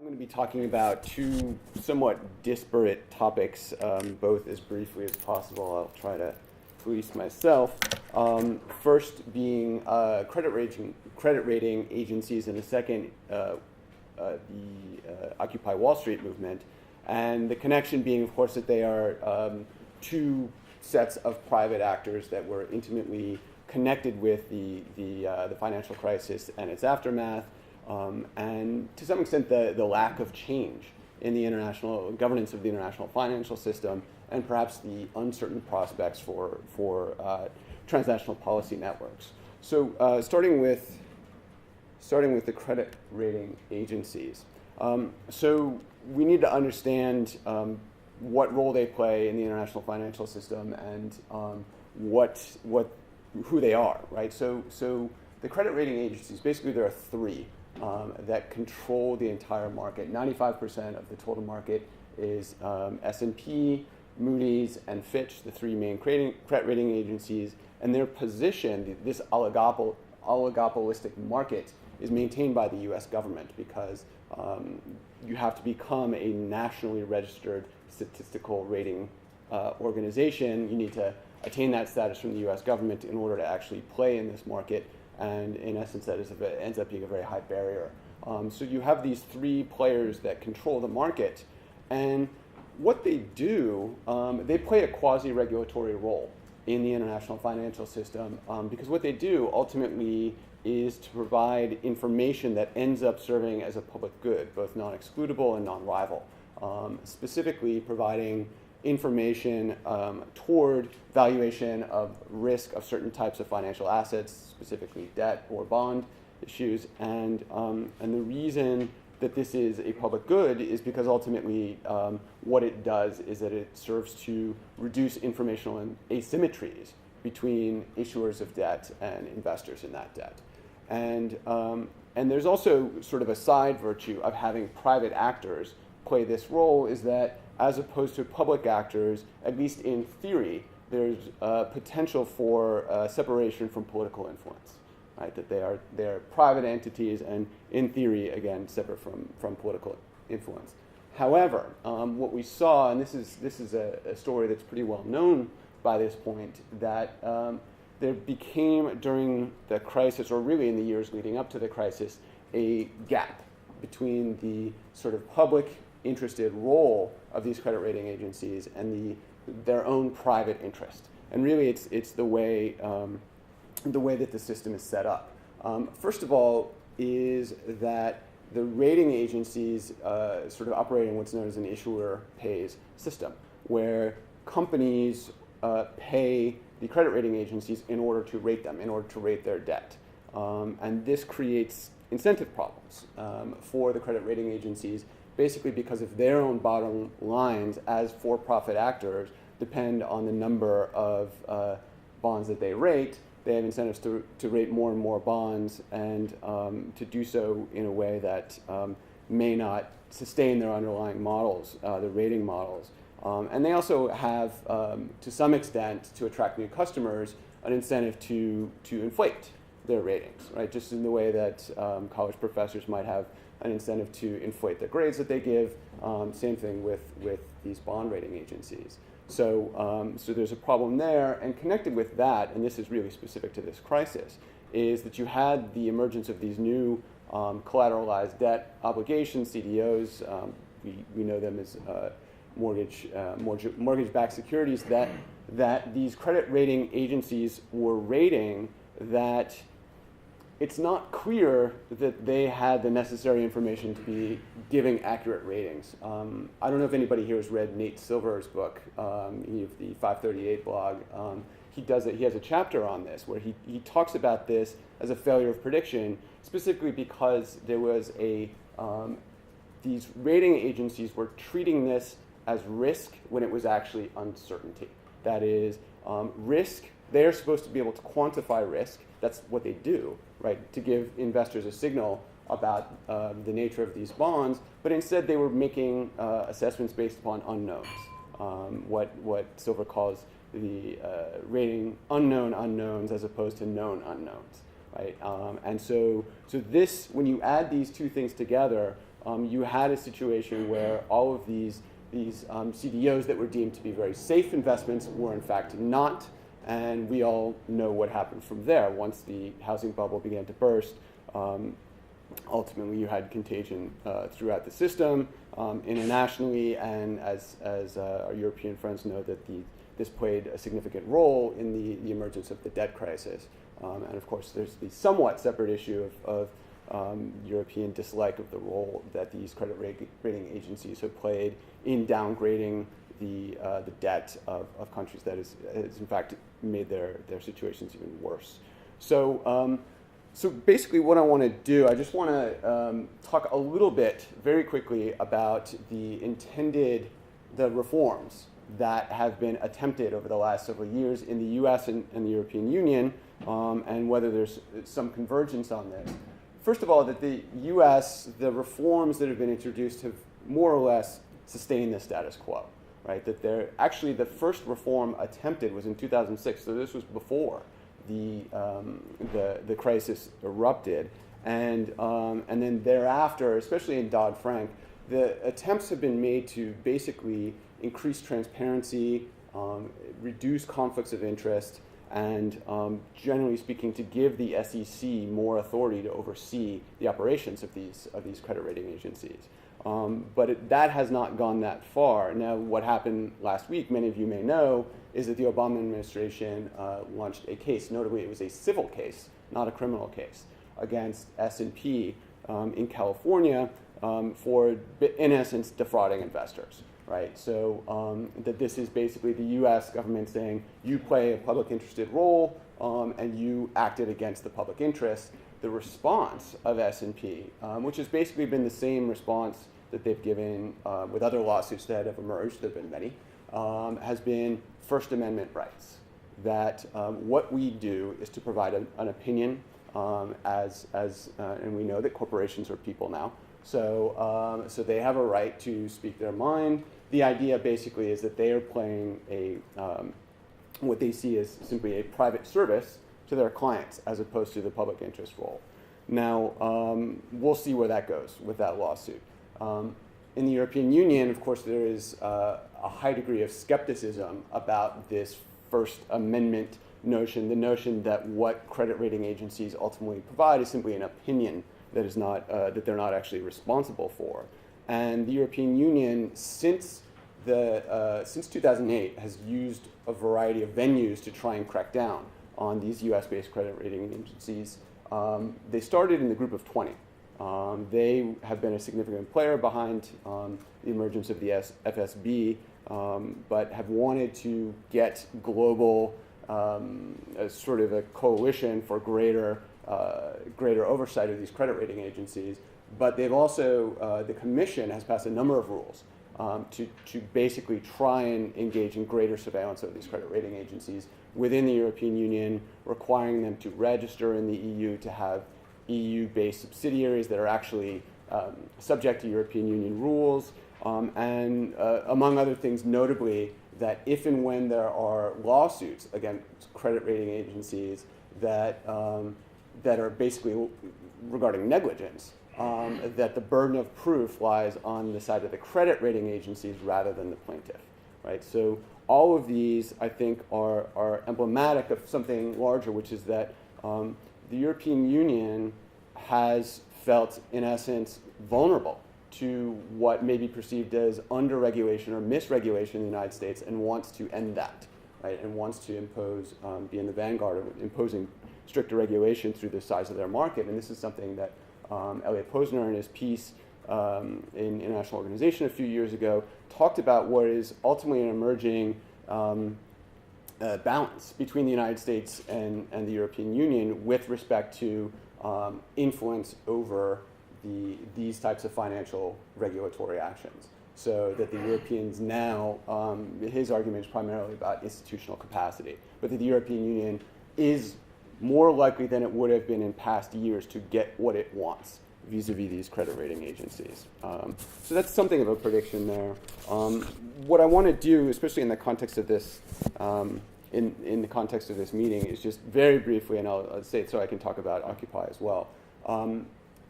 I'm going to be talking about two somewhat disparate topics, both as briefly as possible. I'll try to police myself. First being credit rating agencies, and the second, the Occupy Wall Street movement. And the connection being, of course, that they are two sets of private actors that were intimately connected with the financial crisis and its aftermath. And to some extent, the lack of change in the international governance of the international financial system, and perhaps the uncertain prospects for transnational policy networks. So, starting with the credit rating agencies. So we need to understand what role they play in the international financial system and who they are, right? So the credit rating agencies, basically there are three that control the entire market. 95% of the total market is S&P, Moody's, and Fitch, the three main credit rating agencies, and their position, this oligopolistic market, is maintained by the U.S. government because you have to become a nationally registered statistical rating organization. You need to attain that status from the U.S. government in order to actually play in this market. And in essence, that ends up being a very high barrier. So you have these three players that control the market. And what they do, they play a quasi-regulatory role in the international financial system because what they do ultimately is to provide information that ends up serving as a public good, both non-excludable and non-rival, specifically providing information toward valuation of risk of certain types of financial assets, specifically debt or bond issues. And the reason that this is a public good is because ultimately what it does is that it serves to reduce informational asymmetries between issuers of debt and investors in that debt. And there's also sort of a side virtue of having private actors play this role, is that as opposed to public actors, at least in theory, there's potential for separation from political influence, right? That they are private entities and, in theory, again, separate from political influence. However, what we saw, and this is a story that's pretty well known by this point, that there became, during the crisis, or really in the years leading up to the crisis, a gap between the sort of public interested role of these credit rating agencies and their own private interest. And really, it's the way that the system is set up. First of all, is that the rating agencies sort of operate in what's known as an issuer pays system, where companies pay the credit rating agencies in order to rate them, in order to rate their debt. And this creates incentive problems for the credit rating agencies, basically because of their own bottom lines as for-profit actors depend on the number of bonds that they rate. They have incentives to rate more and more bonds, and to do so in a way that may not sustain their underlying models, the rating models. And they also have, to some extent, to attract new customers, an incentive to inflate their ratings, right? Just in the way that college professors might have an incentive to inflate the grades that they give. Same thing with these bond rating agencies. So there's a problem there, and connected with that, and this is really specific to this crisis, is that you had the emergence of these new collateralized debt obligations, CDOs. We know them as mortgage-backed securities that these credit rating agencies were rating, that it's not clear that they had the necessary information to be giving accurate ratings. I don't know if anybody here has read Nate Silver's book, the 538 blog. He has a chapter on this where he talks about this as a failure of prediction, specifically because there was these rating agencies were treating this as risk when it was actually uncertainty. That is, risk, they're supposed to be able to quantify risk. That's what they do, right, to give investors a signal about the nature of these bonds, but instead they were making assessments based upon unknowns, what Silver calls the rating unknown unknowns as opposed to known unknowns, right? And so this, when you add these two things together, you had a situation where all of these CDOs that were deemed to be very safe investments were in fact not, and we all know what happened from there. Once the housing bubble began to burst, ultimately you had contagion throughout the system, internationally, and as our European friends know, that this played a significant role in the emergence of the debt crisis. And of course, there's the somewhat separate issue of European dislike of the role that these credit rating agencies have played in downgrading the debt of countries that has in fact made their situations even worse. So basically what I want to do, I just want to talk a little bit very quickly about the reforms that have been attempted over the last several years in the US and the European Union, and whether there's some convergence on this. First of all, that the US, the reforms that have been introduced have more or less sustained the status quo, right? That actually the first reform attempted was in 2006, so this was before the crisis erupted, and then thereafter, especially in Dodd-Frank, the attempts have been made to basically increase transparency, reduce conflicts of interest, and generally speaking, to give the SEC more authority to oversee the operations of these credit rating agencies. But that has not gone that far. Now, what happened last week, many of you may know, is that the Obama administration launched a case. Notably, it was a civil case, not a criminal case, against S&P in California for, in essence, defrauding investors. Right, so that this is basically the U.S. government saying you play a public interested role and you acted against the public interest. The response of S&P, which has basically been the same response that they've given with other lawsuits that have emerged, there have been many, has been First Amendment rights. That what we do is to provide an opinion, and we know that corporations are people now. So they have a right to speak their mind. The idea basically is that they are playing what they see as simply a private service to their clients as opposed to the public interest role. Now, we'll see where that goes with that lawsuit. In the European Union, of course, there is a high degree of skepticism about this First Amendment notion, the notion that what credit rating agencies ultimately provide is simply an opinion that is not that they're not actually responsible for. And the European Union, since 2008, has used a variety of venues to try and crack down on these US-based credit rating agencies. They started in the group of 20. They have been a significant player behind the emergence of the FSB, but have wanted to get global sort of a coalition for greater oversight of these credit rating agencies. But they've also, the Commission has passed a number of rules to basically try and engage in greater surveillance of these credit rating agencies within the European Union, requiring them to register in the EU, to have EU-based subsidiaries that are actually subject to European Union rules, and among other things, notably, that if and when there are lawsuits against credit rating agencies that are basically regarding negligence, that the burden of proof lies on the side of the credit rating agencies rather than the plaintiff, right? So all of these, I think, are emblematic of something larger, which is that the European Union has felt, in essence, vulnerable to what may be perceived as under-regulation or misregulation in the United States, and wants to end that, right? And wants to impose, be in the vanguard of imposing stricter regulation through the size of their market. And this is something that Elliot Posner, in his piece in International Organization a few years ago, talked about what is ultimately an emerging balance between the United States and the European Union with respect to influence over these types of financial regulatory actions. So that the Europeans now, his argument is primarily about institutional capacity, but that the European Union is more likely than it would have been in past years to get what it wants vis-a-vis these credit rating agencies. So that's something of a prediction there. What I want to do, especially in the context of this, in the context of this meeting, is just very briefly, and I'll say it so I can talk about Occupy as well,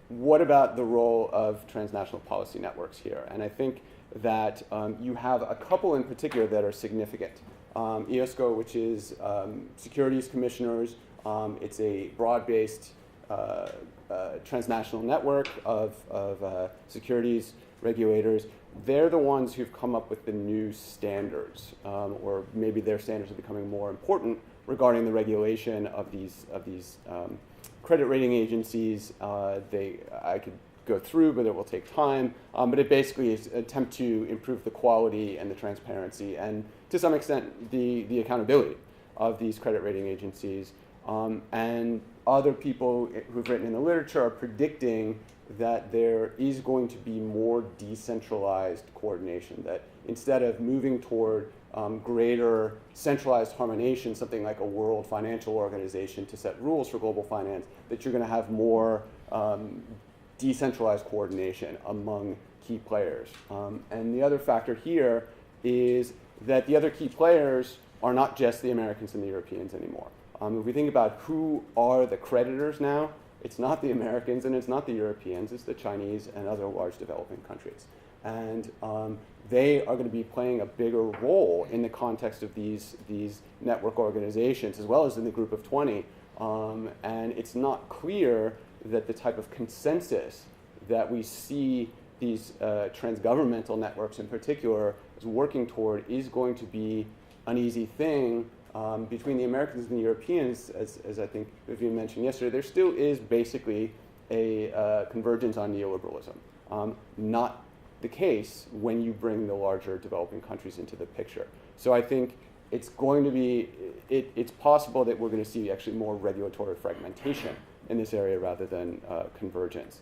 what about the role of transnational policy networks here? And I think that you have a couple in particular that are significant. IOSCO, which is securities commissioners, it's a broad-based transnational network of securities regulators. They're the ones who've come up with the new standards, or maybe their standards are becoming more important regarding the regulation of these credit rating agencies. I could go through, but it will take time. But it basically is an attempt to improve the quality and the transparency and, to some extent, the accountability of these credit rating agencies. And other people who've written in the literature are predicting that there is going to be more decentralized coordination, that instead of moving toward greater centralized harmonization, something like a World Financial Organization to set rules for global finance, that you're going to have more decentralized coordination among key players. And the other factor here is that the other key players are not just the Americans and the Europeans anymore. If we think about who are the creditors now, it's not the Americans and it's not the Europeans, it's the Chinese and other large developing countries. And they are going to be playing a bigger role in the context of these network organizations, as well as in the Group of 20. And it's not clear that the type of consensus that we see these transgovernmental networks in particular is working toward is going to be an easy thing. Between the Americans and the Europeans, as I think Vivian mentioned yesterday, there still is basically a convergence on neoliberalism. Not the case when you bring the larger developing countries into the picture. So I think it's going to be, it's possible that we're going to see actually more regulatory fragmentation in this area rather than convergence.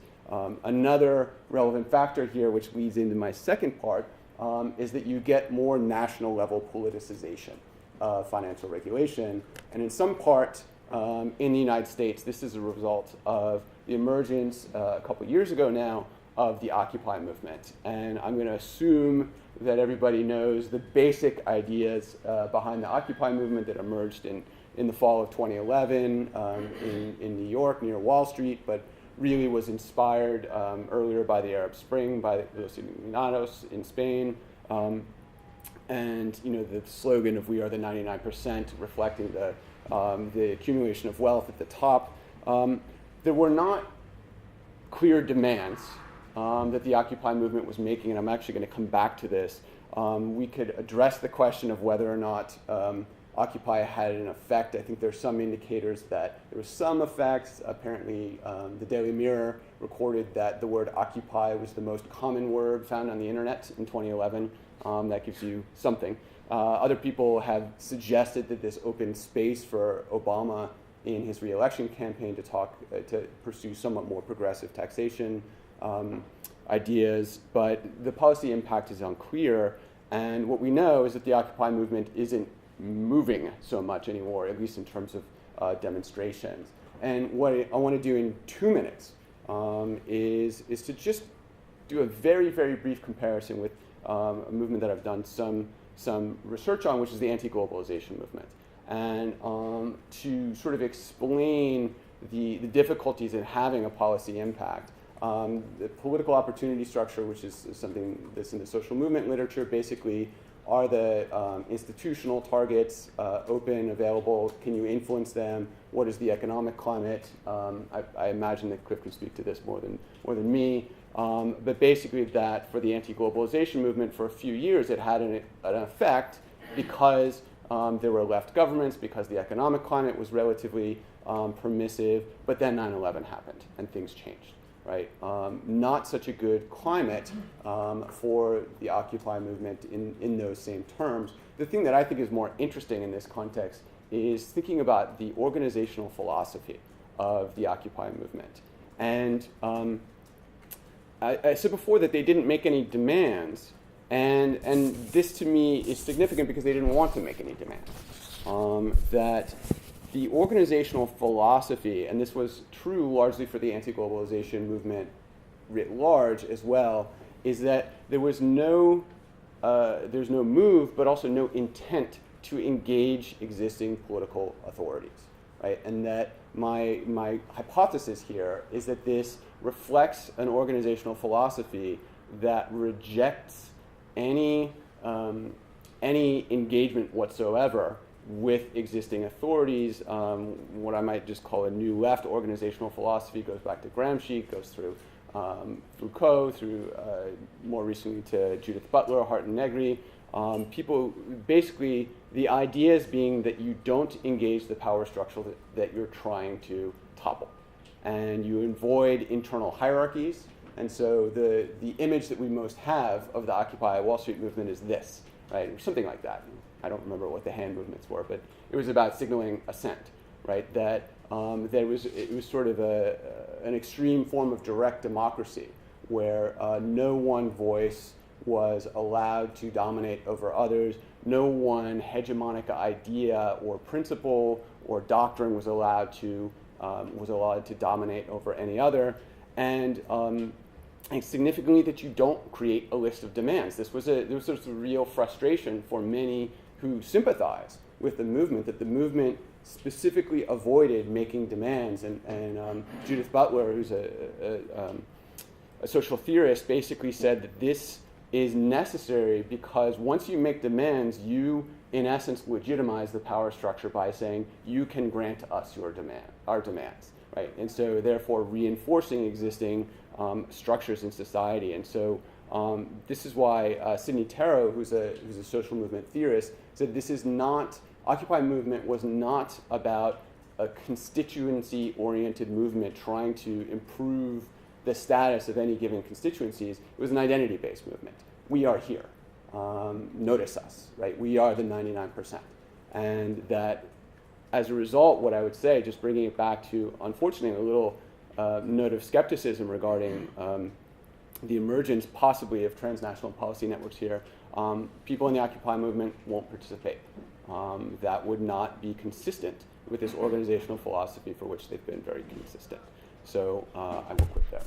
Another relevant factor here, which leads into my second part, is that you get more national level politicization of financial regulation. And in some part, in the United States, this is a result of the emergence a couple years ago now of the Occupy movement. And I'm going to assume that everybody knows the basic ideas behind the Occupy movement that emerged in the fall of 2011 in New York near Wall Street, but really was inspired earlier by the Arab Spring, by Los Indignados in Spain. And the slogan of "We are the 99%," reflecting the accumulation of wealth at the top. There were not clear demands that the Occupy movement was making, and I'm actually going to come back to this. We could address the question of whether or not Occupy had an effect. I think there's some indicators that there was some effects. Apparently, the Daily Mirror recorded that the word Occupy was the most common word found on the internet in 2011. That gives you something. Other people have suggested that this opened space for Obama in his re-election campaign to pursue somewhat more progressive taxation ideas, but the policy impact is unclear. And what we know is that the Occupy movement isn't moving so much anymore, at least in terms of demonstrations. And what I want to do in 2 minutes is to just do a very, very brief comparison with a movement that I've done some research on, which is the Anti-Globalization Movement, and to sort of explain the difficulties in having a policy impact. The political opportunity structure, which is something that's in the social movement literature, basically are the institutional targets open, available? Can you influence them? What is the economic climate? I imagine that Cliff can speak to this more than me. But basically that for the anti-globalization movement for a few years, it had an effect because there were left governments, because the economic climate was relatively permissive, but then 9/11 happened and things changed, right? Not such a good climate for the Occupy movement in those same terms. The thing that I think is more interesting in this context is thinking about the organizational philosophy of the Occupy movement. And I said before that they didn't make any demands, and this to me is significant because they didn't want to make any demands. That the organizational philosophy, and this was true largely for the anti-globalization movement writ large as well, is that there's no move, but also no intent to engage existing political authorities, right? And that my hypothesis here is that this reflects an organizational philosophy that rejects any engagement whatsoever with existing authorities. What I might just call a new left organizational philosophy goes back to Gramsci, goes through Foucault, through more recently to Judith Butler, Hart and Negri. People, basically, the ideas being that you don't engage the power structure that you're trying to topple. And you avoid internal hierarchies. And so the image that we most have of the Occupy Wall Street movement is this, right? Or something like that. I don't remember what the hand movements were, but it was about signaling assent, right? That it was sort of an extreme form of direct democracy where no one voice was allowed to dominate over others. No one hegemonic idea or principle or doctrine was allowed to dominate over any other. And significantly, that you don't create a list of demands. There was a real frustration for many who sympathize with the movement, that the movement specifically avoided making demands. And Judith Butler, who's a social theorist, basically said that this is necessary because once you make demands, you, in essence, legitimize the power structure by saying you can grant us our demands, right? And so, therefore, reinforcing existing structures in society. And so, this is why Sidney Tarrow, who's a social movement theorist, said this is not, Occupy movement was not about a constituency-oriented movement trying to improve the status of any given constituencies. It was an identity-based movement. We are here. Notice us, right? We are the 99%. And that, as a result, what I would say, just bringing it back to, unfortunately, a little note of skepticism regarding the emergence, possibly, of transnational policy networks here, people in the Occupy movement won't participate. That would not be consistent with this organizational philosophy for which they've been very consistent. So I will quit there.